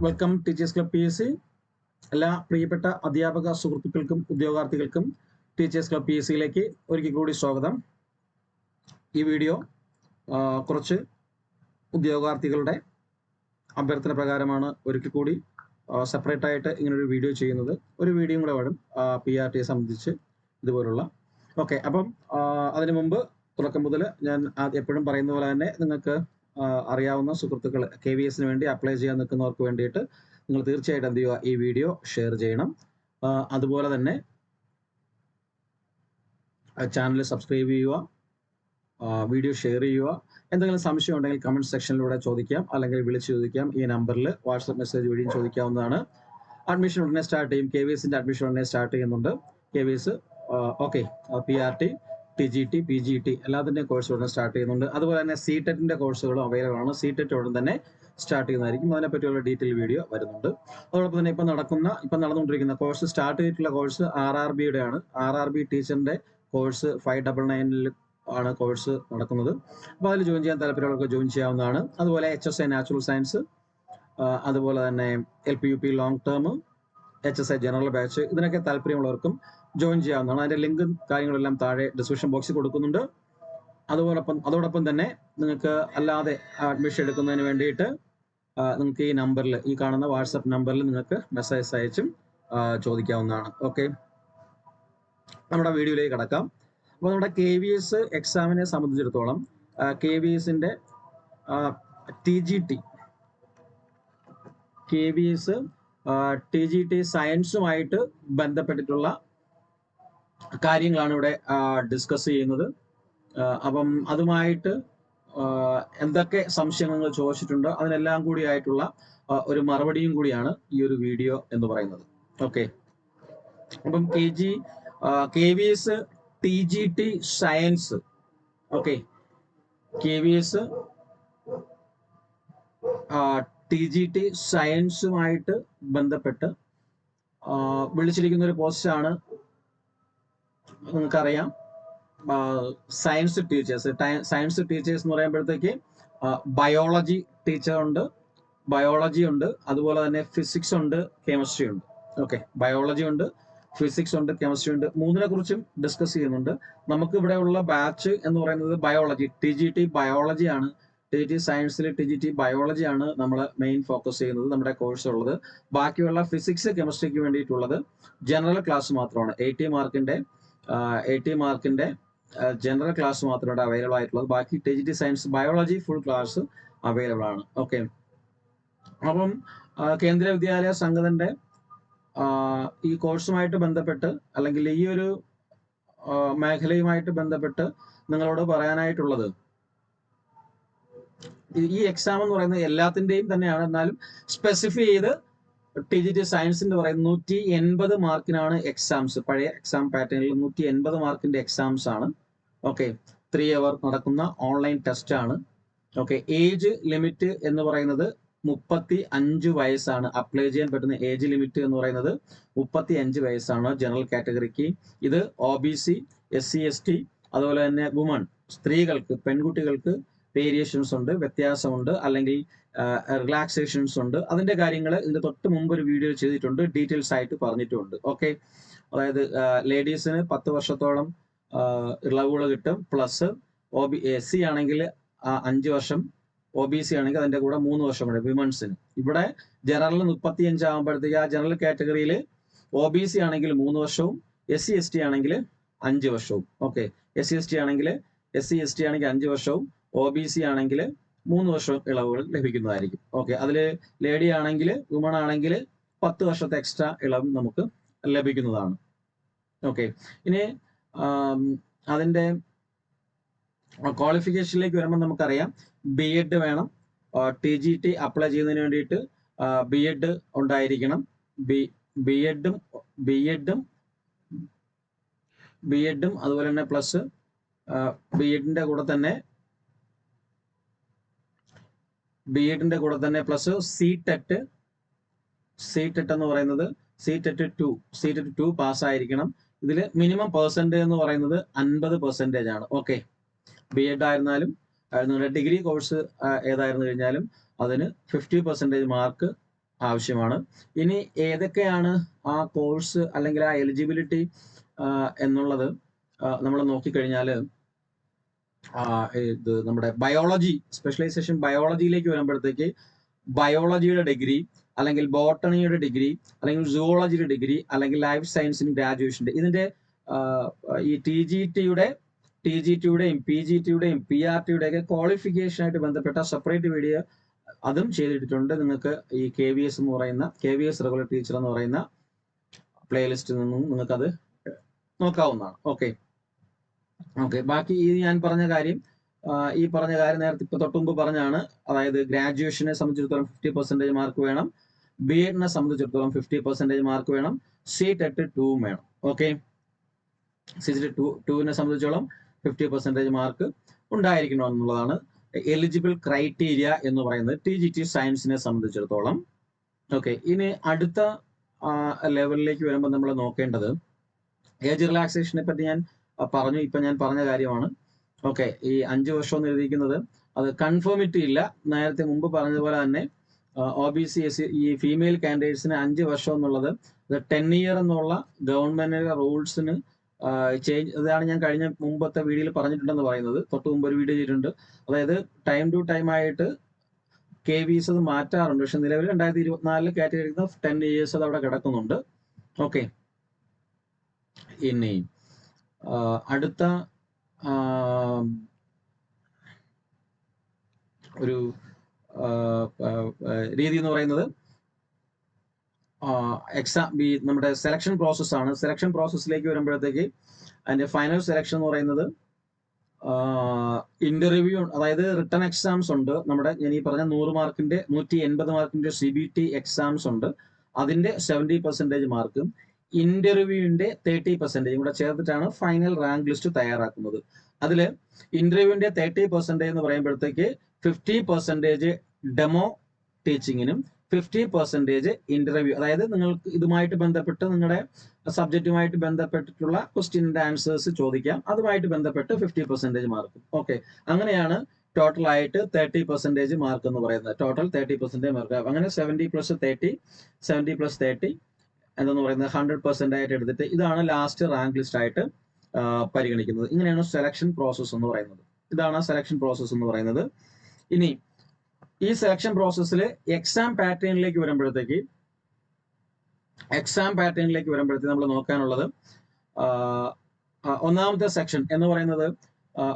Welcome teachers club PSC. എല്ലാ പ്രിയപ്പെട്ട അധ്യാപക സുഹൃത്തുക്കൾക്കും ഉദ്യോഗാർത്ഥികൾക്കും ടീച്ചേഴ്സ് ക്ലബ് PSCയിലേക്ക് ഒരിക്കൽ കൂടി സ്വാഗതം. ഈ വീഡിയോ കുറച്ച് ഉദ്യോഗാർത്ഥികളുടെ അഭ്യർത്ഥന പ്രകാരമാണ് ഒരിക്കൽ കൂടി സെപ്പറേറ്റ് ആയിട്ട് ഇങ്ങനൊരു വീഡിയോ ചെയ്യുന്നത്. ഒരു വീഡിയോ കൂടെ വരും PRTയെ സംബന്ധിച്ച് ഇതുപോലുള്ള. ഓക്കെ, അപ്പം അതിനു മുമ്പ് തുടക്കം മുതൽ ഞാൻ എപ്പോഴും പറയുന്ന പോലെ തന്നെ നിങ്ങൾക്ക് അറിയാവുന്ന സുഹൃത്തുക്കൾ KVSന് വേണ്ടി അപ്ലൈ ചെയ്യാൻ നിൽക്കുന്നവർക്ക് വേണ്ടിയിട്ട് നിങ്ങൾ തീർച്ചയായിട്ടും എന്ത് ചെയ്യുക, ഈ വീഡിയോ ഷെയർ ചെയ്യണം. അതുപോലെ തന്നെ ചാനൽ സബ്സ്ക്രൈബ് ചെയ്യുക, വീഡിയോ ഷെയർ ചെയ്യുക. എന്തെങ്കിലും സംശയം ഉണ്ടെങ്കിൽ കമന്റ് സെക്ഷനിലൂടെ ചോദിക്കാം, അല്ലെങ്കിൽ വിളിച്ച് ചോദിക്കാം. ഈ നമ്പറിൽ വാട്സപ്പ് മെസ്സേജ് വഴിയും ചോദിക്കാവുന്നതാണ്. അഡ്മിഷൻ ഉടനെ സ്റ്റാർട്ട് ചെയ്യും. KVSന്റെ അഡ്മിഷൻ ഉടനെ സ്റ്റാർട്ട് ചെയ്യുന്നുണ്ട്. KVS okay, PRT, TGT, PGT എല്ലാത്തിൻ്റെയും കോഴ്സ് ഉടനെ സ്റ്റാർട്ട് ചെയ്യുന്നുണ്ട്. അതുപോലെ തന്നെ CTETന്റെ കോഴ്സുകളും അവൈലബിൾ ആണ്. CTET ഉടൻ തന്നെ സ്റ്റാർട്ട് ചെയ്യുന്നതായിരിക്കും. അതിനെപ്പറ്റിയുള്ള ഡീറ്റെയിൽ വീഡിയോ വരുന്നുണ്ട്. അതോടൊപ്പം തന്നെ ഇപ്പം നടന്നുകൊണ്ടിരിക്കുന്ന കോഴ്സ്, സ്റ്റാർട്ട് ചെയ്തിട്ടുള്ള കോഴ്സ് RRBയുടെ ആണ്. RRB ടീച്ചറിന്റെ കോഴ്സ് 599 ആണ് കോഴ്സ് നടക്കുന്നത്. അപ്പോൾ അതിൽ ജോയിൻ ചെയ്യാൻ താല്പര്യമുള്ളവർക്ക് ജോയിൻ ചെയ്യാവുന്നതാണ്. അതുപോലെ HSI നാച്ചുറൽ സയൻസ്, അതുപോലെ തന്നെ LPUP long term, HSI general batch, ഇതിനൊക്കെ താല്പര്യമുള്ളവർക്കും ജോയിൻ ചെയ്യാവുന്നതാണ്. അതിന്റെ ലിങ്കും കാര്യങ്ങളെല്ലാം താഴെ ഡിസ്ക്രിപ്ഷൻ ബോക്സിൽ കൊടുക്കുന്നുണ്ട്. അതോടൊപ്പം തന്നെ നിങ്ങൾക്ക് അല്ലാതെ അഡ്മിഷൻ എടുക്കുന്നതിന് വേണ്ടിയിട്ട് നിങ്ങൾക്ക് ഈ നമ്പറിൽ, ഈ കാണുന്ന വാട്സപ്പ് നമ്പറിൽ നിങ്ങൾക്ക് മെസ്സേജ് അയച്ചും ചോദിക്കാവുന്നതാണ്. ഓക്കെ, നമ്മുടെ വീഡിയോയിലേക്ക് കടക്കാം. അപ്പോൾ നമ്മുടെ KVS എക്സാമിനെ സംബന്ധിച്ചിടത്തോളം KVSന്റെ KVS TGT സയൻസുമായിട്ട് ബന്ധപ്പെട്ടിട്ടുള്ള കാര്യങ്ങളാണ് ഇവിടെ ഡിസ്കസ് ചെയ്യുന്നത്. അപ്പം അതുമായിട്ട് എന്തൊക്കെ സംശയങ്ങൾ നിങ്ങൾ ചോദിച്ചിട്ടുണ്ടോ അതിനെല്ലാം കൂടി ആയിട്ടുള്ള ഒരു മറുപടിയും കൂടിയാണ് ഈ ഒരു വീഡിയോ എന്ന് പറയുന്നത്. ഓക്കെ, അപ്പം KVS TGT science, okay, KVS TGT സയൻസുമായിട്ട് ബന്ധപ്പെട്ട് വിളിച്ചിരിക്കുന്ന ഒരു പോസ്റ്റാണ്. നിങ്ങൾക്കറിയാം, സയൻസ് ടീച്ചേഴ്സ് എന്ന് പറയുമ്പോഴത്തേക്ക് ബയോളജി ടീച്ചർ ഉണ്ട്, ബയോളജി ഉണ്ട്, അതുപോലെ തന്നെ ഫിസിക്സ് ഉണ്ട്, കെമിസ്ട്രി ഉണ്ട്. ഓക്കെ, ബയോളജി ഉണ്ട്, ഫിസിക്സ് ഉണ്ട്, കെമിസ്ട്രി ഉണ്ട്. മൂന്നിനെ കുറിച്ചും ഡിസ്കസ് ചെയ്യുന്നുണ്ട്. നമുക്ക് ഇവിടെ ഉള്ള ബാച്ച് എന്ന് പറയുന്നത് ബയോളജി, TGT ബയോളജി ആണ്. TGT സയൻസിൽ TGT ബയോളജി ആണ് നമ്മൾ മെയിൻ ഫോക്കസ് ചെയ്യുന്നത്, നമ്മുടെ കോഴ്സ് ഉള്ളത്. ബാക്കിയുള്ള ഫിസിക്സ് കെമിസ്ട്രിക്ക് വേണ്ടിയിട്ടുള്ളത് ജനറൽ ക്ലാസ് മാത്രമാണ്. 80 മാർക്കിന്റെ ജനറൽ ക്ലാസ് മാത്രമാണ് അവൈലബിൾ ആയിട്ടുള്ളത്. ബാക്കി TGT science biology full class available ആണ്. ഓക്കെ, അപ്പം കേന്ദ്രീയ വിദ്യാലയ സംഘത്തിന്റെ ഈ കോഴ്സുമായിട്ട് ബന്ധപ്പെട്ട്, അല്ലെങ്കിൽ ഈ ഒരു മേഖലയുമായിട്ട് ബന്ധപ്പെട്ട് നിങ്ങളോട് പറയാനായിട്ടുള്ളത്, ഈ എക്സാം എന്ന് പറയുന്നത് എല്ലാത്തിന്റെയും തന്നെയാണ്. എന്നാലും സ്പെസിഫൈ ചെയ്ത് TGT സയൻസ് എന്ന് പറയുന്നത് 180 മാർക്കിനാണ് എക്സാംസ്. പഴയ എക്സാം പാറ്റേണിൽ 180 മാർക്കിന്റെ എക്സാംസ് ആണ്. ഓക്കെ, 3 അവർ നടക്കുന്ന ഓൺലൈൻ ടെസ്റ്റ് ആണ്. ഓക്കെ, ഏജ് ലിമിറ്റ് എന്ന് പറയുന്നത് 35 വയസ്സാണ്. അപ്ലൈ ചെയ്യാൻ പറ്റുന്ന ഏജ് ലിമിറ്റ് എന്ന് പറയുന്നത് 35 വയസ്സാണ് ജനറൽ കാറ്റഗറിക്ക്. ഇത് OBC, SC ST, അതുപോലെ തന്നെ വുമൺ, സ്ത്രീകൾക്ക്, പെൺകുട്ടികൾക്ക് വേരിയേഷൻസ് ഉണ്ട്, വ്യത്യാസമുണ്ട്, അല്ലെങ്കിൽ റിലാക്സേഷൻസ് ഉണ്ട്. അതിന്റെ കാര്യങ്ങൾ ഇതിന്റെ തൊട്ട് മുമ്പ് ഒരു വീഡിയോ ചെയ്തിട്ടുണ്ട്, ഡീറ്റെയിൽസ് ആയിട്ട് പറഞ്ഞിട്ടുണ്ട്. ഓക്കെ, അതായത് ലേഡീസിന് 10 വർഷത്തോളം ഇളവുകൾ കിട്ടും. പ്ലസ് SC ആണെങ്കിൽ 5 വർഷം, OBC ആണെങ്കിൽ അതിന്റെ കൂടെ 3 വർഷം കൂടെ വിമൻസിന്. ഇവിടെ ജനറൽ 35 ആകുമ്പോഴത്തേക്ക് ആ ജനറൽ കാറ്റഗറിയിൽ OBC ആണെങ്കിൽ 3 വർഷവും, SC ST ആണെങ്കിൽ 5 വർഷവും. ഓക്കെ, SC ST ആണെങ്കിൽ 5 വർഷവും, OBC ആണെങ്കിൽ 3 വർഷം ഇളവുകൾ ലഭിക്കുന്നതായിരിക്കും. ഓക്കെ, അതിൽ ലേഡി ആണെങ്കിൽ, വുമൺ ആണെങ്കിൽ 10 വർഷത്തെ എക്സ്ട്രാ ഇളവും നമുക്ക് ലഭിക്കുന്നതാണ്. ഓക്കെ, ഇനി അതിന്റെ ക്വാളിഫിക്കേഷനിലേക്ക് വരുമ്പോൾ നമുക്കറിയാം, B.Ed വേണം. TGT അപ്ലൈ ചെയ്യുന്നതിന് വേണ്ടിയിട്ട് B.Ed ഉണ്ടായിരിക്കണം. B.Ed അതുപോലെ തന്നെ പ്ലസ് B.Edന്റെ കൂടെ തന്നെ പ്ലസ് CTET എന്ന് പറയുന്നത് CTET 2 പാസ്സായിരിക്കണം. ഇതിൽ മിനിമം പെർസെൻറ്റേജ് എന്ന് പറയുന്നത് 50% ആണ്. ഓക്കെ, B.Ed ആയിരുന്നാലും നിങ്ങളുടെ ഡിഗ്രി കോഴ്സ് ഏതായിരുന്നു കഴിഞ്ഞാലും അതിന് 50% മാർക്ക് ആവശ്യമാണ്. ഇനി ഏതൊക്കെയാണ് ആ കോഴ്സ് അല്ലെങ്കിൽ ആ എലിജിബിലിറ്റി എന്നുള്ളത് നമ്മൾ നോക്കിക്കഴിഞ്ഞാൽ ഇത് നമ്മുടെ ബയോളജി സ്പെഷ്യലൈസേഷൻ ബയോളജിയിലേക്ക് വരുമ്പോഴത്തേക്ക് ബയോളജിയുടെ ഡിഗ്രി അല്ലെങ്കിൽ ബോട്ടണിയുടെ ഡിഗ്രി അല്ലെങ്കിൽ സുവോളജിയുടെ ഡിഗ്രി അല്ലെങ്കിൽ ലൈഫ് സയൻസിന് ഗ്രാജുവേഷൻ്റെ ഇതിന്റെ ഈ ടി ജി ടിയുടെയും പി ജി ടിയുടെയും പി ആർ ടിയുടെ ഒക്കെ ക്വാളിഫിക്കേഷനായിട്ട് ബന്ധപ്പെട്ട സെപ്പറേറ്റ് വീഡിയോ അതും ചെയ്തിട്ടുണ്ട്. നിങ്ങൾക്ക് ഈ KVS എന്ന് പറയുന്ന KVS റെഗുലർ ടീച്ചർ എന്ന് പറയുന്ന പ്ലേലിസ്റ്റിൽ നിന്നും നിങ്ങൾക്ക് അത് നോക്കാവുന്നതാണ്. ഓക്കെ. ബാക്കി ഈ ഞാൻ പറഞ്ഞ കാര്യം നേരത്തെ ഇപ്പൊ തൊട്ടുമുമ്പ് പറഞ്ഞാണ്. അതായത് ഗ്രാജുവേഷനെ സംബന്ധിച്ചിടത്തോളം 50% മാർക്ക് വേണം, BEdനെ സംബന്ധിച്ചിടത്തോളം 50% മാർക്ക് വേണം, CTET 2 വേണം. ഓക്കെ, CTET 2നെ സംബന്ധിച്ചോളം 50% മാർക്ക് ഉണ്ടായിരിക്കണം എന്നുള്ളതാണ് എലിജിബിൾ ക്രൈറ്റീരിയ എന്ന് പറയുന്നത് TGT സയൻസിനെ സംബന്ധിച്ചിടത്തോളം. ഓക്കെ, ഇനി അടുത്ത ലെവലിലേക്ക് വരുമ്പോൾ നമ്മൾ നോക്കേണ്ടത് ഏജ് റിലാക്സേഷനെ പറ്റി ഞാൻ പറഞ്ഞു. ഇപ്പൊ ഞാൻ പറഞ്ഞ കാര്യമാണ്. ഓക്കെ, ഈ 5 വർഷം എന്ന് എഴുതിയിരിക്കുന്നത് അത് കൺഫേമിറ്റി ഇല്ല. നേരത്തെ മുമ്പ് പറഞ്ഞതുപോലെ തന്നെ OBC SC ഈ ഫീമെയിൽ കാൻഡിഡേറ്റ്സിന് 5 വർഷം എന്നുള്ളത് 10 ഇയർ എന്നുള്ള ഗവൺമെന്റിന്റെ റൂൾസിന് ചേഞ്ച്. അതാണ് ഞാൻ കഴിഞ്ഞ മുമ്പത്തെ വീഡിയോയിൽ പറഞ്ഞിട്ടുണ്ടെന്ന് പറയുന്നത്. തൊട്ട് മുമ്പ് ഒരു വീഡിയോ ചെയ്തിട്ടുണ്ട്. അതായത് ടൈം ടു ടൈം ആയിട്ട് KVS അത് മാറ്റാറുണ്ട്. പക്ഷെ നിലവിൽ 2024 കാറ്റഗറി 10 ഇയേഴ്സ് അത് അവിടെ കിടക്കുന്നുണ്ട്. ഓക്കെ, ഇനി അടുത്ത ഒരു രീതി എന്ന് പറയുന്നത് നമ്മുടെ സെലക്ഷൻ പ്രോസസ് ആണ്. സെലക്ഷൻ പ്രോസസ്സിലേക്ക് വരുമ്പോഴത്തേക്ക് അതിന്റെ ഫൈനൽ സെലക്ഷൻ എന്ന് പറയുന്നത് ഇന്റർവ്യൂ, അതായത് റിട്ടൺ എക്സാംസ് ഉണ്ട്. നമ്മുടെ ഞാൻ ഈ പറഞ്ഞ 100 മാർക്കിന്റെ 180 മാർക്കിന്റെ CBT എക്സാംസ് ഉണ്ട്. അതിന്റെ 70% മാർക്കും ഇന്റർവ്യൂവിന്റെ 30% കൂടെ ചേർത്തിട്ടാണ് ഫൈനൽ റാങ്ക് ലിസ്റ്റ് തയ്യാറാക്കുന്നത്. അതില് ഇന്റർവ്യൂവിന്റെ 30% എന്ന് പറയുമ്പോഴത്തേക്ക് 50% ഡെമോ ടീച്ചിങ്ങിനും 50% ഇന്റർവ്യൂ, അതായത് നിങ്ങൾക്ക് ഇതുമായിട്ട് ബന്ധപ്പെട്ട് നിങ്ങളുടെ സബ്ജക്റ്റുമായിട്ട് ബന്ധപ്പെട്ടിട്ടുള്ള ക്വസ്റ്റ്യൻ ആൻഡ് ആൻസേഴ്സ് ചോദിക്കാം. അതുമായിട്ട് ബന്ധപ്പെട്ട് 50% മാർക്ക്. ഓക്കെ, അങ്ങനെയാണ് ടോട്ടൽ ആയിട്ട് 30% മാർക്ക് എന്ന് പറയുന്നത്. Total 30% mark. അങ്ങനെ 70 + 30 70 + 30 എന്തെന്ന് പറയുന്നത് 100% ആയിട്ട് എടുത്തിട്ട് ഇതാണ് ലാസ്റ്റ് റാങ്ക് ലിസ്റ്റ് ആയിട്ട് പരിഗണിക്കുന്നത്. ഇങ്ങനെയാണ് സെലക്ഷൻ പ്രോസസ് എന്ന് പറയുന്നത്. ഇതാണ് സെലക്ഷൻ പ്രോസസ് എന്ന് പറയുന്നത്. ഇനി ഈ സെലക്ഷൻ പ്രോസസ്സിൽ എക്സാം പാറ്റേണിലേക്ക് വരുമ്പോഴത്തേക്ക് നമ്മൾ നോക്കാനുള്ളത് ഒന്നാമത്തെ സെക്ഷൻ എന്ന് പറയുന്നത്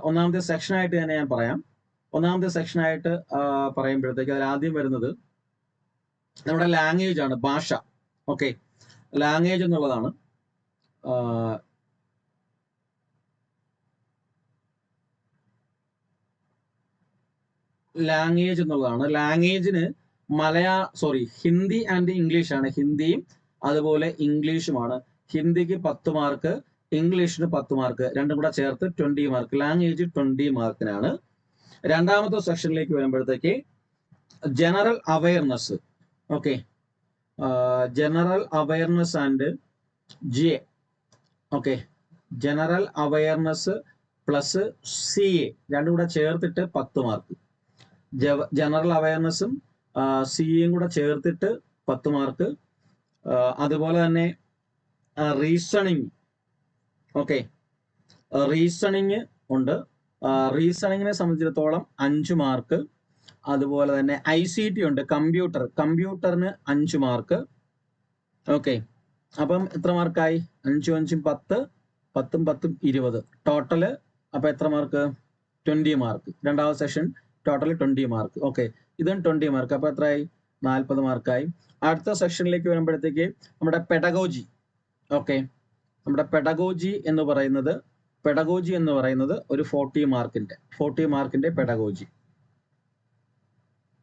ഒന്നാമത്തെ സെക്ഷനായിട്ട് തന്നെ ഞാൻ പറയാം. ഒന്നാമത്തെ സെക്ഷനായിട്ട് പറയുമ്പോഴത്തേക്ക് അതിൽ ആദ്യം വരുന്നത് നമ്മുടെ ലാംഗ്വേജ് ആണ്, ഭാഷ. ഓക്കെ, ലാംഗ്വേജ് എന്നുള്ളതാണ്. ലാംഗ്വേജിന് ഹിന്ദി ആൻഡ് ഇംഗ്ലീഷ് ആണ്. ഹിന്ദിയും അതുപോലെ ഇംഗ്ലീഷുമാണ്. ഹിന്ദിക്ക് 10 മാർക്ക്, ഇംഗ്ലീഷിന് 10 മാർക്ക്, രണ്ടും കൂടെ ചേർത്ത് 20 മാർക്ക്. ലാംഗ്വേജ് 20 മാർക്കിനാണ്. രണ്ടാമത്തെ സെക്ഷനിലേക്ക് വരുമ്പോഴത്തേക്ക് general awareness. Okay, general awareness and GA. Okay, general awareness plus CA രണ്ടും കൂടെ ചേർത്തിട്ട് 10 മാർക്ക്. ജനറൽ അവയർനെസ്സും CAയും കൂടെ ചേർത്തിട്ട് 10 മാർക്ക്. അതുപോലെ തന്നെ റീസണിങ്. ഓക്കെ, റീസണിങ് ഉണ്ട്. റീസണിങ്ങിനെ സംബന്ധിച്ചിടത്തോളം 5 മാർക്ക്. അതുപോലെ തന്നെ ICT ഉണ്ട്, കമ്പ്യൂട്ടറിന് 5 മാർക്ക്. ഓക്കെ, അപ്പം എത്ര മാർക്കായി? 5 5 10, 10 10 20. ടോട്ടല് അപ്പൊ എത്ര മാർക്ക്? 20 മാർക്ക്. രണ്ടാമത്തെ സെഷൻ ടോട്ടൽ 20 മാർക്ക്. ഓക്കെ, ഇതും 20 മാർക്ക്. അപ്പൊ എത്രയായി? 40 മാർക്കായി. അടുത്ത സെക്ഷനിലേക്ക് വരുമ്പോഴത്തേക്ക് നമ്മുടെ പെഡഗോജി. ഓക്കെ, നമ്മുടെ പെഡഗോജി എന്ന് പറയുന്നത് ഒരു 40 മാർക്കിന്റെ പെഡഗോജി.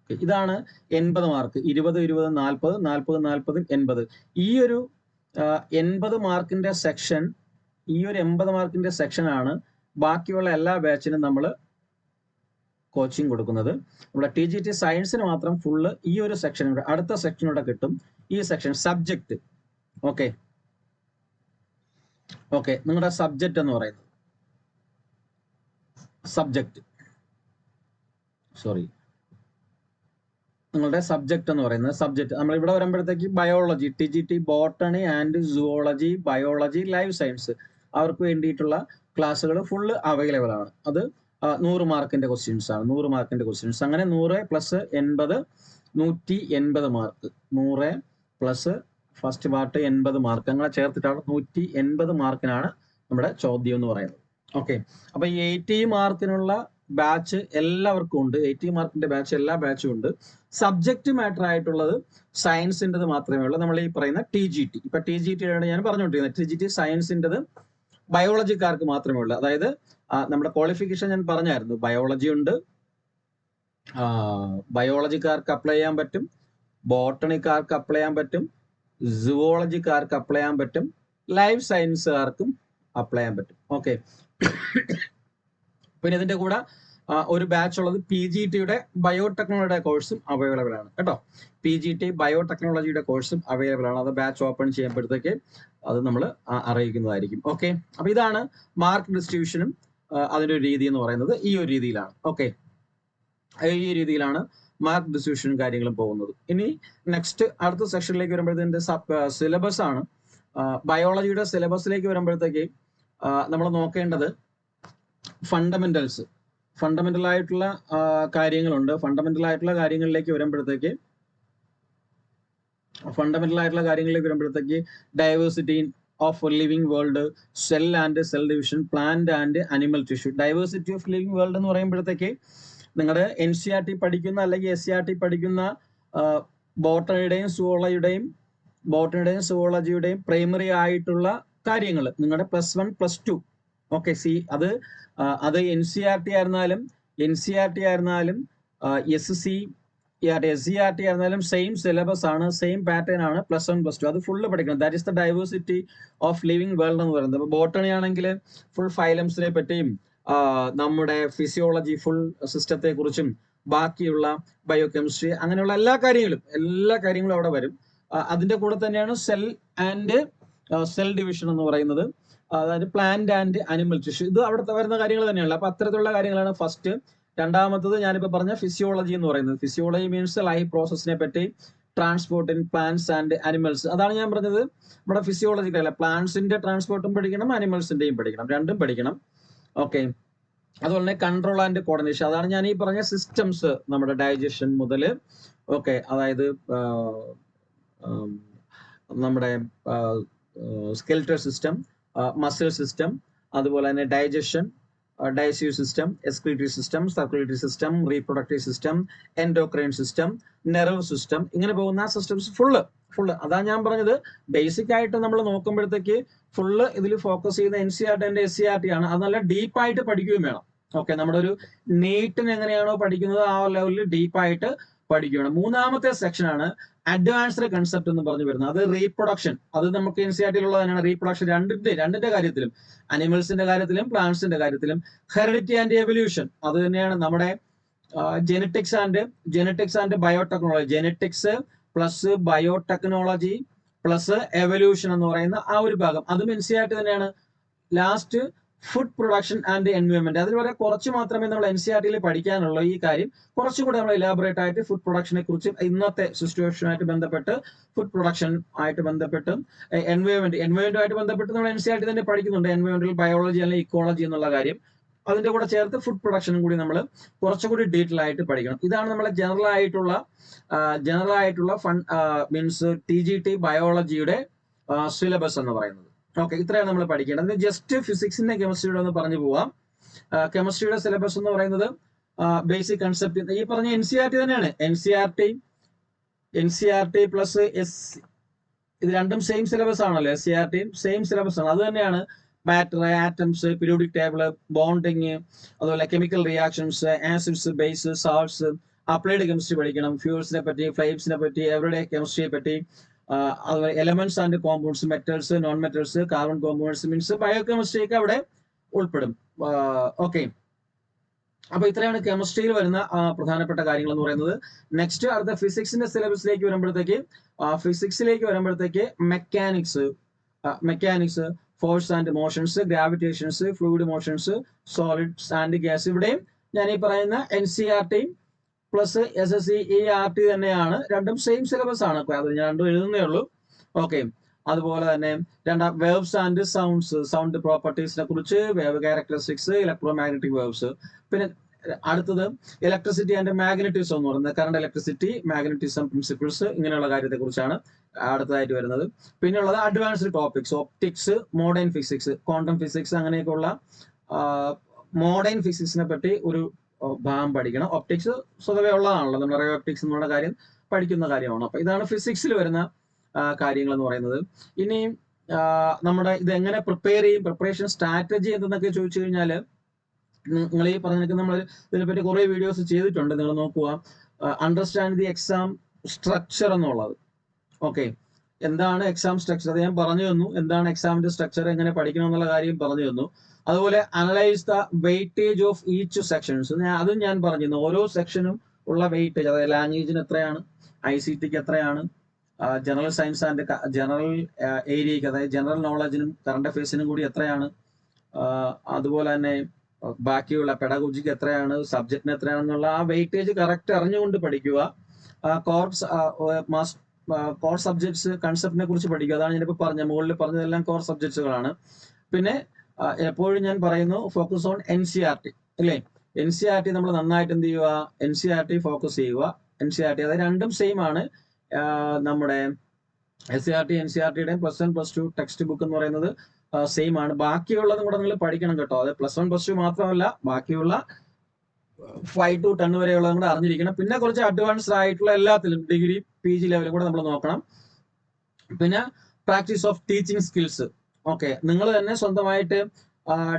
ഇതാണ് 80 മാർക്ക്. 20 20 40, 40 40 80. ഈ ഒരു 80 മാർക്കിന്റെ സെക്ഷൻ, ഈ ഒരു 80 മാർക്കിന്റെ സെക്ഷനാണ് ബാക്കിയുള്ള എല്ലാ ബാച്ചിനും നമ്മൾ കോച്ചിങ് കൊടുക്കുന്നത്. നമ്മുടെ TGT സയൻസിന് മാത്രം ഫുള്ള് ഈ ഒരു സെക്ഷൻ കൂടെ, അടുത്ത സെക്ഷൻ കൂടെ കിട്ടും. ഈ സെക്ഷൻ സബ്ജക്റ്റ്. ഓക്കെ, നിങ്ങളുടെ സബ്ജക്റ്റ് എന്ന് പറയുന്നത് നിങ്ങളുടെ സബ്ജക്റ്റ് എന്ന് പറയുന്നത് സബ്ജക്റ്റ് നമ്മൾ ഇവിടെ വരുമ്പോഴത്തേക്ക് biology, TGT, botany and zoology, biology, life science അവർക്ക് വേണ്ടിയിട്ടുള്ള ക്ലാസ്സുകൾ ഫുള്ള് അവൈലബിൾ ആണ്. അത് 100 മാർക്കിന്റെ ക്വസ്റ്റ്യൻസ് ആണ്. 100 മാർക്കിന്റെ ക്വസ്റ്റ്യൻസ്. അങ്ങനെ 100 + 80 180 മാർക്ക്. 100 + ഫസ്റ്റ് പാർട്ട് 80 മാർക്ക് അങ്ങനെ ചേർത്തിട്ടാണ് 180 മാർക്കിനാണ് നമ്മുടെ ചോദ്യം എന്ന് പറയുന്നത്. ഓക്കെ, അപ്പൊ ഈ 80 മാർക്കിനുള്ള ബാച്ച് എല്ലാവർക്കും ഉണ്ട്. 80 മാർക്കിന്റെ ബാച്ച് എല്ലാ ബാച്ചും ഉണ്ട്. സബ്ജക്റ്റ് മാറ്റർ ആയിട്ടുള്ളത് സയൻസിൻ്റെത് മാത്രമേ ഉള്ളൂ. നമ്മൾ ഈ പറയുന്ന TGT, ഇപ്പൊ TGTയാണ് ഞാൻ പറഞ്ഞുകൊണ്ടിരിക്കുന്നത്. TGT സയൻസിൻ്റെത് ബയോളജിക്കാർക്ക് മാത്രമേ ഉള്ളൂ. അതായത് നമ്മുടെ ക്വാളിഫിക്കേഷൻ ഞാൻ പറഞ്ഞായിരുന്നു. ബയോളജി ഉണ്ട്, ബയോളജിക്കാർക്ക് അപ്ലൈ ചെയ്യാൻ പറ്റും, ബോട്ടണിക്കാർക്ക് അപ്ലൈ ചെയ്യാൻ പറ്റും, സുവോളജിക്കാർക്ക് അപ്ലൈ ചെയ്യാൻ പറ്റും, ലൈഫ് സയൻസുകാർക്കും അപ്ലൈ ചെയ്യാൻ പറ്റും. ഓക്കെ, പിന്നെ ഇതിന്റെ കൂടെ ഒരു ബാച്ച് ഉള്ളത് PGTയുടെ ബയോടെക്നോളജിയുടെ കോഴ്സും അവൈലബിൾ ആണ് കേട്ടോ. PGT ബയോടെക്നോളജിയുടെ കോഴ്സും അവൈലബിൾ ആണ്. അത് ബാച്ച് ഓപ്പൺ ചെയ്യുമ്പോഴത്തേക്ക് അത് നമ്മൾ അറിയിക്കുന്നതായിരിക്കും. ഓക്കെ, അപ്പൊ ഇതാണ് മാർക്ക് ഡിസ്ട്രിബ്യൂഷനും അതിന്റെ ഒരു രീതി എന്ന് പറയുന്നത് ഈ ഒരു രീതിയിലാണ്. ഓക്കെ, ഈ രീതിയിലാണ് മാർക്ക് ഡിസ്ട്രിബ്യൂഷനും കാര്യങ്ങളും പോകുന്നത്. ഇനി നെക്സ്റ്റ് അടുത്ത സെക്ഷനിലേക്ക് വരുമ്പോഴത്തേന്റെ സിലബസ് ആണ്. ബയോളജിയുടെ സിലബസിലേക്ക് വരുമ്പോഴത്തേക്ക് നമ്മൾ നോക്കേണ്ടത് ഫണ്ടമെന്റൽ ആയിട്ടുള്ള കാര്യങ്ങളുണ്ട്. ഫണ്ടമെന്റൽ ആയിട്ടുള്ള കാര്യങ്ങളിലേക്ക് വരുമ്പോഴത്തേക്ക് diversity of living world, cell and cell division, plant and animal tissue. Diversity of living world എന്ന് പറയുമ്പോഴത്തേക്ക് നിങ്ങളുടെ NCERT പഠിക്കുന്ന അല്ലെങ്കിൽ SCERT പഠിക്കുന്ന ബോട്ടണിയുടെയും സുവോളജിയുടെയും പ്രൈമറി ആയിട്ടുള്ള കാര്യങ്ങൾ നിങ്ങളുടെ +1 +2. ഓക്കെ, അത് NCERT ആയിരുന്നാലും SCERT ആയിരുന്നാലും സെയിം സിലബസ് ആണ്, സെയിം പാറ്റേൺ ആണ്. +1 +2 അത് ഫുള്ള് പഠിക്കണം. That is the diversity of living world എന്ന് പറയുന്നത്. അപ്പോൾ ബോട്ടണി ആണെങ്കിൽ ഫുൾ ഫൈലംസിനെ പറ്റിയും നമ്മുടെ ഫിസിയോളജി ഫുൾ സിസ്റ്റത്തെ കുറിച്ചും ബാക്കിയുള്ള ബയോകെമിസ്ട്രി അങ്ങനെയുള്ള എല്ലാ കാര്യങ്ങളും അവിടെ വരും. അതിന്റെ കൂടെ തന്നെയാണ് സെൽ ആൻഡ് സെൽ ഡിവിഷൻ എന്ന് പറയുന്നത്. അതായത് പ്ലാന്റ് ആൻഡ് അനിമൽ ടിഷ്യൂ. ഇത് അവിടുത്തെ വരുന്ന കാര്യങ്ങൾ തന്നെയാണ്. അപ്പൊ അത്തരത്തിലുള്ള കാര്യങ്ങളാണ് ഫസ്റ്റ്. രണ്ടാമത്തത് ഞാനിപ്പോ പറഞ്ഞ ഫിസിയോളജി എന്ന് പറയുന്നത്. ഫിസിയോളജി മീൻസ് ലൈഫ് പ്രോസസ്സിനെ പറ്റി, transport in plants and animals. അതാണ് ഞാൻ പറഞ്ഞത് നമ്മുടെ ഫിസിയോളജിക്കല്ല. പ്ലാന്റ്സിന്റെ ട്രാൻസ്പോർട്ടും പഠിക്കണം, അനിമൽസിന്റെയും പഠിക്കണം, രണ്ടും പഠിക്കണം. ഓക്കെ, അതുപോലെ തന്നെ കൺട്രോൾ ആൻഡ് കോർഡിനേഷൻ. അതാണ് ഞാൻ ഈ പറഞ്ഞ സിസ്റ്റംസ്, നമ്മുടെ ഡൈജഷൻ മുതൽ ഓക്കെ, അതായത് നമ്മുടെ സ്കെൽറ്റൽ സിസ്റ്റം, മസിൽ സിസ്റ്റം, അതുപോലെ തന്നെ digestion, digestive system, excretory system, circulatory system, reproductive system, endocrine system, nerve system, ഇങ്ങനെ പോകുന്ന സിസ്റ്റംസ് ഫുള്ള് അതാണ് ഞാൻ പറഞ്ഞത്. ബേസിക് ആയിട്ട് നമ്മൾ നോക്കുമ്പോഴത്തേക്ക് ഫുള്ള് ഇതിൽ ഫോക്കസ് ചെയ്യുന്ന NCERT ആൻഡ് SCERT ആണ്. അത് നല്ല ഡീപ്പായിട്ട് പഠിക്കുകയും വേണം. ഓക്കെ, നമ്മുടെ ഒരു നീറ്റിന് എങ്ങനെയാണോ പഠിക്കുന്നത് ആ ലെവലിൽ ഡീപ്പായിട്ട് പഠിക്കുകയാണ്. മൂന്നാമത്തെ സെക്ഷൻ ആണ് അഡ്വാൻസ്ഡ് കൺസെപ്റ്റ് എന്ന് പറഞ്ഞു വരുന്നത്. അത് റീപ്രൊഡക്ഷൻ. അത് നമുക്ക് NCERT-യിലുള്ള തന്നെയാണ്. റീപ്രൊഡക്ഷൻ രണ്ടിന്റെ കാര്യത്തിലും, അനിമൽസിന്റെ കാര്യത്തിലും പ്ലാന്റ്സിന്റെ കാര്യത്തിലും. ഹെറിഡിറ്റി ആൻഡ് എവല്യൂഷൻ അത് തന്നെയാണ് നമ്മുടെ genetics and biotechnology. Genetics plus biotechnology plus evolution എന്ന് പറയുന്ന ആ ഒരു ഭാഗം അതും NCERT തന്നെയാണ്. Last food production and environment. അതിൽ വരെ കുറച്ച് മാത്രമേ നമ്മൾ NCERT-ൽ പഠിക്കാനുള്ളൂ. ഈ കാര്യം കുറച്ചുകൂടെ നമ്മൾ ഇലാബറേറ്റ് ആയിട്ട് ഫുഡ് പ്രൊഡക്ഷനെ കുറിച്ച്, ഇന്നത്തെ സിറ്റുവേഷനുമായിട്ട് ബന്ധപ്പെട്ട്, ഫുഡ് പ്രൊഡക്ഷൻ ആയിട്ട് ബന്ധപ്പെട്ട്, എൻവയോൺമെന്റുമായിട്ട് ബന്ധപ്പെട്ട് നമ്മൾ NCERT തന്നെ പഠിക്കുന്നുണ്ട്. എൻവയോൺമെന്റൽ ബയോളജി അല്ലെങ്കിൽ ഇക്കോളജി എന്നുള്ള കാര്യം. അതിന്റെ കൂടെ ചേർത്ത് ഫുഡ് പ്രൊഡക്ഷനും കൂടി നമ്മൾ കുറച്ചുകൂടി ഡീറ്റെയിൽ ആയിട്ട് പഠിക്കണം. ഇതാണ് നമ്മളെ ജനറൽ ആയിട്ടുള്ള മീൻസ് TGT ബയോളജിയുടെ സിലബസ് എന്ന് പറയുന്നത്. ഓക്കെ, ഇത്രയാണ് നമ്മൾ പഠിക്കേണ്ടത്. ജസ്റ്റ് ഫിസിക്സിന്റെ കെമിസ്ട്രിയുടെ ഒന്ന് പറഞ്ഞു പോവാം. കെമിസ്ട്രിയുടെ സിലബസ് എന്ന് പറയുന്നത് ബേസിക് കൺസെപ്റ്റ് ഈ പറഞ്ഞ NCERT തന്നെയാണ്. NCERT പ്ലസ് ഇത് രണ്ടും സെയിം സിലബസ് ആണല്ലോ. SCERT-യും സെയിം സിലബസ് ആണ്. അത് തന്നെയാണ് matter, atoms, periodic table, bonding, അതുപോലെ chemical reactions, acids, base, salts, applied chemistry പഠിക്കണം. ഫ്യൂൾസിനെ പറ്റി, ഫ്ലെയിംസിനെ പറ്റി, എവറിഡേ കെമിസ്ട്രിയെ പറ്റി, അതുപോലെ elements and compounds, metals, non metals, carbon compounds, means biochemistry ഒക്കെ അവിടെ ഉൾപ്പെടും. ഓക്കെ, അപ്പൊ ഇത്രയാണ് കെമിസ്ട്രിയിൽ വരുന്ന പ്രധാനപ്പെട്ട കാര്യങ്ങൾ എന്ന് പറയുന്നത്. നെക്സ്റ്റ് അടുത്ത ഫിസിക്സിന്റെ സിലബസിലേക്ക് വരുമ്പോഴത്തേക്ക് mechanics, force and motions, gravitations, fluid motions, solids and gas. ഇവിടെയും ഞാൻ ഈ പറയുന്ന NCERT-യും പ്ലസ് SSC ERT തന്നെയാണ്. രണ്ടും സെയിം സിലബസ് ആണ്. അത് ഞാൻ രണ്ടും എഴുതുന്നേ ഉള്ളൂ. ഓക്കെ. അതുപോലെ തന്നെ വേവ്സ് ആൻഡ് സൗണ്ട്സ്, സൗണ്ട് പ്രോപ്പർട്ടീസിനെ കുറിച്ച്, വേവ് ക്യാരക്ടറിസ്റ്റിക്സ്, ഇലക്ട്രോമാഗ്നറ്റിക് വേവ്സ്. പിന്നെ അടുത്തത് ഇലക്ട്രിസിറ്റി ആൻഡ് മാഗ്നറ്റിസം എന്ന് പറയുന്നത് കറണ്ട് ഇലക്ട്രിസിറ്റി, മാഗ്നറ്റിസം പ്രിൻസിപ്പിൾസ്, ഇങ്ങനെയുള്ള കാര്യത്തെ കുറിച്ചാണ് അടുത്തതായിട്ട് വരുന്നത്. പിന്നെയുള്ളത് advanced topics, optics, modern physics, quantum physics, അങ്ങനെയൊക്കെയുള്ള മോഡേൺ ഫിസിക്സിനെ പറ്റി ഒരു ഭാഗം പഠിക്കണം. ഒപ്റ്റിക്സ് സ്വതവേ ഉള്ളതാണല്ലോ, നമ്മൾ റേ ഒപ്റ്റിക്സ് എന്നുള്ള കാര്യം പഠിക്കുന്ന കാര്യമാണ്. അപ്പൊ ഇതാണ് ഫിസിക്സിൽ വരുന്ന കാര്യങ്ങൾ എന്ന് പറയുന്നത്. ഇനി നമ്മുടെ ഇത് എങ്ങനെ പ്രിപ്പയർ ചെയ്യും, പ്രിപ്പറേഷൻ സ്ട്രാറ്റജി എന്തെന്നൊക്കെ ചോദിച്ചു കഴിഞ്ഞാൽ, നിങ്ങൾ ഈ പറഞ്ഞിട്ട് നമ്മൾ ഇതിനെപ്പറ്റി കുറെ വീഡിയോസ് ചെയ്തിട്ടുണ്ട്, നിങ്ങൾ നോക്കുക. അണ്ടർസ്റ്റാൻഡ് ദി എക്സാം സ്ട്രക്ചർ എന്നുള്ളത്. ഓക്കെ, എന്താണ് എക്സാം സ്ട്രക്ചർ അത് ഞാൻ പറഞ്ഞു തന്നു. എന്താണ് എക്സാമിന്റെ സ്ട്രക്ചർ, എങ്ങനെ പഠിക്കണം എന്നുള്ള കാര്യം പറഞ്ഞു തന്നു. അതുപോലെ analyse the weightage of each sections, അതും ഞാൻ പറഞ്ഞിരുന്നു. ഓരോ സെക്ഷനും ഉള്ള വെയിറ്റേജ്, അതായത് ലാംഗ്വേജിന് എത്രയാണ്, ICTക്ക് എത്രയാണ്, ജനറൽ സയൻസ് ആൻഡ് ജനറൽ ഏരിയക്ക്, അതായത് ജനറൽ നോളജിനും കറണ്ട് അഫയേഴ്സിനും കൂടി എത്രയാണ്, അതുപോലെ തന്നെ ബാക്കിയുള്ള പെഡഗോജിക്ക് എത്രയാണ്, സബ്ജക്റ്റിന് എത്രയാണെന്നുള്ള ആ വെയിറ്റേജ് കറക്റ്റ് അറിഞ്ഞുകൊണ്ട് പഠിക്കുക. കോർ സബ്ജക്ട്സ് കൺസെപ്റ്റിനെ കുറിച്ച് പഠിക്കുക. അതാണ് ഞാനിപ്പോൾ മുകളിൽ പറഞ്ഞതെല്ലാം കോർ സബ്ജക്ട്സുകളാണ്. പിന്നെ എപ്പോഴും ഞാൻ പറയുന്നു, ഫോക്കസ് ഓൺ NCERT അല്ലേ. NCERT നമ്മൾ നന്നായിട്ട് എന്ത് ചെയ്യുക, NCERT ഫോക്കസ് ചെയ്യുക. NCERT അതായത് രണ്ടും സെയിം ആണ്. നമ്മുടെ SCERT NCERTയുടെയും +1 +2 ടെക്സ്റ്റ് ബുക്ക് എന്ന് പറയുന്നത് സെയിം ആണ്. ബാക്കിയുള്ളതും കൂടെ നിങ്ങൾ പഠിക്കണം കേട്ടോ. അത് +1 +2 മാത്രമല്ല, ബാക്കിയുള്ള 5 to 10 വരെയുള്ളതും കൂടെ അറിഞ്ഞിരിക്കണം. പിന്നെ കുറച്ച് അഡ്വാൻസ്ഡ് ആയിട്ടുള്ള എല്ലാത്തിലും ഡിഗ്രി PG ലെവലും കൂടെ നമ്മൾ നോക്കണം. പിന്നെ practice of teaching skills. Okay, നിങ്ങൾ തന്നെ സ്വന്തമായിട്ട്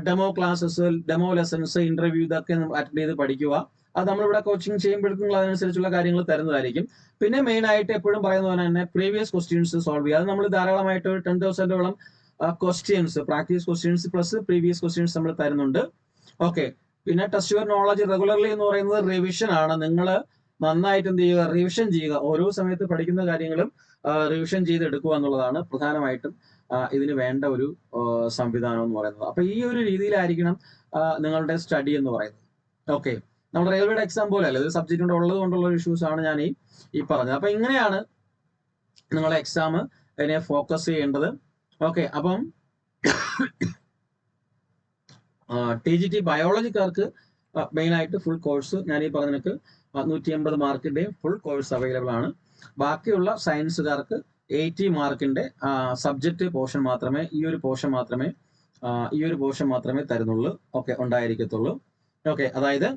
demo classes, demo lessons, interview ഇതൊക്കെ അറ്റൻഡ് ചെയ്ത് പഠിക്കുക. അത് നമ്മളിവിടെ കോച്ചിങ് ചെയ്യുമ്പോഴേക്കും അതിനനുസരിച്ചുള്ള കാര്യങ്ങൾ തരുന്നതായിരിക്കും. പിന്നെ മെയിൻ ആയിട്ട് എപ്പോഴും പറയുന്നത് പോലെ തന്നെ പ്രീവിയസ് ക്വസ്റ്റ്യൻസ് സോൾവ് ചെയ്യുക. അത് നമ്മൾ ധാരാളമായിട്ട് 10,000ഓളം questions, practice questions plus previous questions നമ്മൾ തരുന്നുണ്ട്. ഓക്കെ, പിന്നെ ടെസ്റ്റ് യുവർ നോളജ് റെഗുലർലി എന്ന് പറയുന്നത് റിവിഷൻ ആണ്. നിങ്ങൾ നന്നായിട്ട് എന്ത് ചെയ്യുക, റിവിഷൻ ചെയ്യുക. ഓരോ സമയത്ത് പഠിക്കുന്ന കാര്യങ്ങളും റിവിഷൻ ചെയ്തെടുക്കുക എന്നുള്ളതാണ് പ്രധാനമായിട്ടും ഇതിന് വേണ്ട ഒരു സംവിധാനം എന്ന് പറയുന്നത്. അപ്പൊ ഈ ഒരു രീതിയിലായിരിക്കണം നിങ്ങളുടെ സ്റ്റഡി എന്ന് പറയുന്നത്. ഓക്കെ, നമ്മൾ റെയിൽവേയുടെ എക്സാം പോലെ അല്ല, ഇത് സബ്ജക്റ്റ് ഉള്ളത് കൊണ്ടുള്ള ഇഷ്യൂസ് ആണ് ഞാൻ ഈ പറഞ്ഞത്. അപ്പൊ ഇങ്ങനെയാണ് നിങ്ങളെ എക്സാം അതിനെ ഫോക്കസ് ചെയ്യേണ്ടത്. ഓക്കെ, അപ്പം TGT ബയോളജിക്കാർക്ക് മെയിൻ ആയിട്ട് ഫുൾ കോഴ്സ് ഞാൻ ഈ പറഞ്ഞിട്ട് 180 മാർക്കിന്റെയും ഫുൾ കോഴ്സ് അവൈലബിൾ ആണ്. ബാക്കിയുള്ള സയൻസുകാർക്ക് 80 മാർക്കിന്റെ സബ്ജക്റ്റ് പോർഷൻ മാത്രമേ, ഈ ഒരു പോർഷൻ മാത്രമേ തരുന്നുള്ളൂ. ഓക്കെ, ഉണ്ടായിരിക്കത്തുള്ളൂ. ഓക്കെ, അതായത്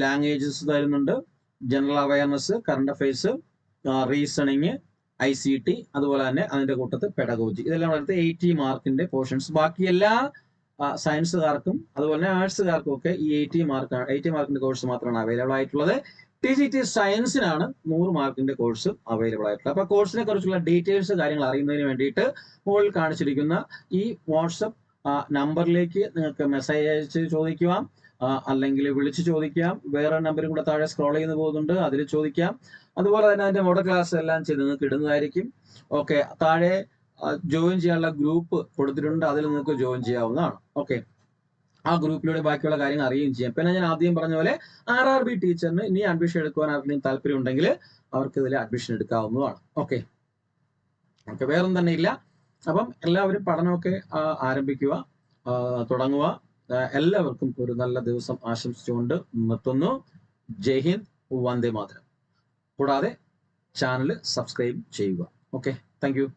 ലാംഗ്വേജസ് തരുന്നുണ്ട്, general awareness, current affairs, reasoning, ICT, അതുപോലെ തന്നെ അതിന്റെ കൂട്ടത്തിൽ പെഡഗോജി, ഇതെല്ലാം എടുത്ത് 80 മാർക്കിന്റെ പോർഷൻസ്. ബാക്കി എല്ലാ സയൻസുകാർക്കും അതുപോലെ തന്നെ ആർട്സുകാർക്കും ഒക്കെ ഈ 80 മാർക്കിന്റെ കോഴ്സ് മാത്രമാണ് അവൈലബിൾ ആയിട്ടുള്ളത്. TGT സയൻസിനാണ് 100 മാർക്കിന്റെ കോഴ്സ് അവൈലബിൾ ആയിട്ടുള്ളത്. അപ്പൊ കോഴ്സിനെ കുറിച്ചുള്ള ഡീറ്റെയിൽസ് കാര്യങ്ങൾ അറിയുന്നതിന് വേണ്ടിയിട്ട് മുകളിൽ കാണിച്ചിരിക്കുന്ന ഈ വാട്സപ്പ് നമ്പറിലേക്ക് നിങ്ങൾക്ക് മെസ്സേജ് അയച്ച് ചോദിക്കാം, അല്ലെങ്കിൽ വിളിച്ച് ചോദിക്കാം. വേറെ നമ്പറും കൂടെ താഴെ സ്ക്രോൾ ചെയ്യുന്ന പോകുന്നുണ്ട്, അതിൽ ചോദിക്കാം. അതുപോലെ തന്നെ അതിന്റെ മോഡൽ ക്ലാസ് എല്ലാം ചെയ്ത് നിങ്ങൾക്ക് ഇടുന്നതായിരിക്കും. ഓക്കെ, താഴെ ജോയിൻ ചെയ്യാനുള്ള ഗ്രൂപ്പ് കൊടുത്തിട്ടുണ്ട്, അതിൽ നിങ്ങൾക്ക് ജോയിൻ ചെയ്യാവുന്നതാണ്. ഓക്കെ, ആ ഗ്രൂപ്പിലൂടെ ബാക്കിയുള്ള കാര്യങ്ങൾ അറിയുകയും ചെയ്യാം. പിന്നെ ഞാൻ ആദ്യം പറഞ്ഞ പോലെ RRB ടീച്ചറിന് ഇനി അഡ്മിഷൻ എടുക്കുവാൻ ആർക്കെങ്കിലും താല്പര്യം ഉണ്ടെങ്കിൽ അവർക്ക് ഇതിൽ അഡ്മിഷൻ എടുക്കാവുന്നതാണ്. ഓക്കെ, വേറൊന്നും തന്നെ ഇല്ല. അപ്പം എല്ലാവരും പഠനമൊക്കെ ആരംഭിക്കുക, തുടങ്ങുക. എല്ലാവർക്കും ഒരു നല്ല ദിവസം ആശംസിച്ചുകൊണ്ട് നിർത്തുന്നു. ജയ് ഹിന്ദ്, വന്ദേ മാതരം. കൂടാതെ ചാനൽ സബ്സ്ക്രൈബ് ചെയ്യുക. Okay, thank you.